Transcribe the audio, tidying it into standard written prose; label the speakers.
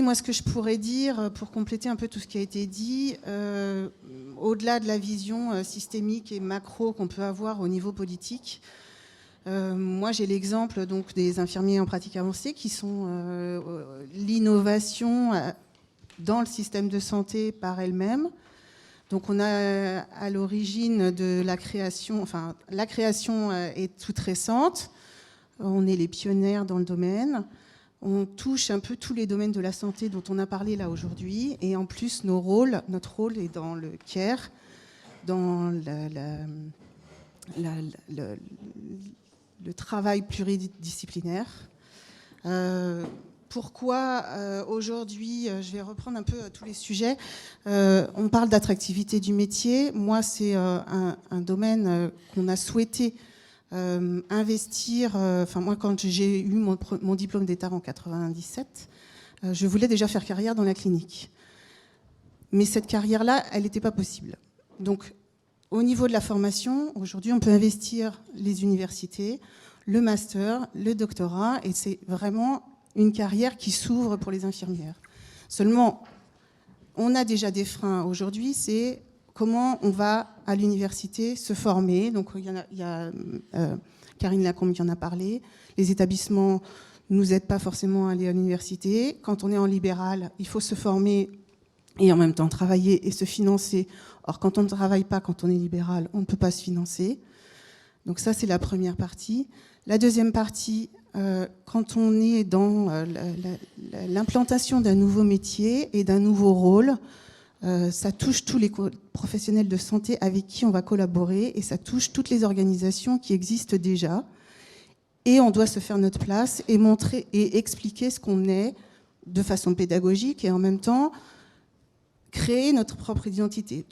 Speaker 1: Moi, ce que je pourrais dire, pour compléter un peu tout ce qui a été dit, au-delà de la vision systémique et macro qu'on peut avoir au niveau politique, moi j'ai l'exemple donc des infirmiers en pratique avancée qui sont l'innovation dans le système de santé par elle-même. Donc on a à l'origine de la création, enfin la création est toute récente, on est les pionnières dans le domaine. On touche un peu tous les domaines de la santé dont on a parlé là aujourd'hui. Et en plus, notre rôle est dans le care, dans le travail pluridisciplinaire. Pourquoi aujourd'hui, je vais reprendre un peu tous les sujets, on parle d'attractivité du métier. Moi, c'est un domaine qu'on a souhaité investir, moi quand j'ai eu mon diplôme d'État en 97, je voulais déjà faire carrière dans la clinique. Mais cette carrière-là, elle n'était pas possible. Donc au niveau de la formation, aujourd'hui on peut investir les universités, le master, le doctorat, et c'est vraiment une carrière qui s'ouvre pour les infirmières. Seulement, on a déjà des freins aujourd'hui, c'est comment on va à l'université se former. Donc il y a Karine Lacombe qui en a parlé. Les établissements ne nous aident pas forcément à aller à l'université. Quand on est en libéral, il faut se former et en même temps travailler et se financer. Or, quand on ne travaille pas, quand on est libéral, on ne peut pas se financer. Donc ça, c'est la première partie. La deuxième partie, quand on est dans l'implantation d'un nouveau métier et d'un nouveau rôle, ça touche tous les professionnels de santé avec qui on va collaborer et ça touche toutes les organisations qui existent déjà. Et on doit se faire notre place et montrer et expliquer ce qu'on est de façon pédagogique et en même temps créer notre propre identité.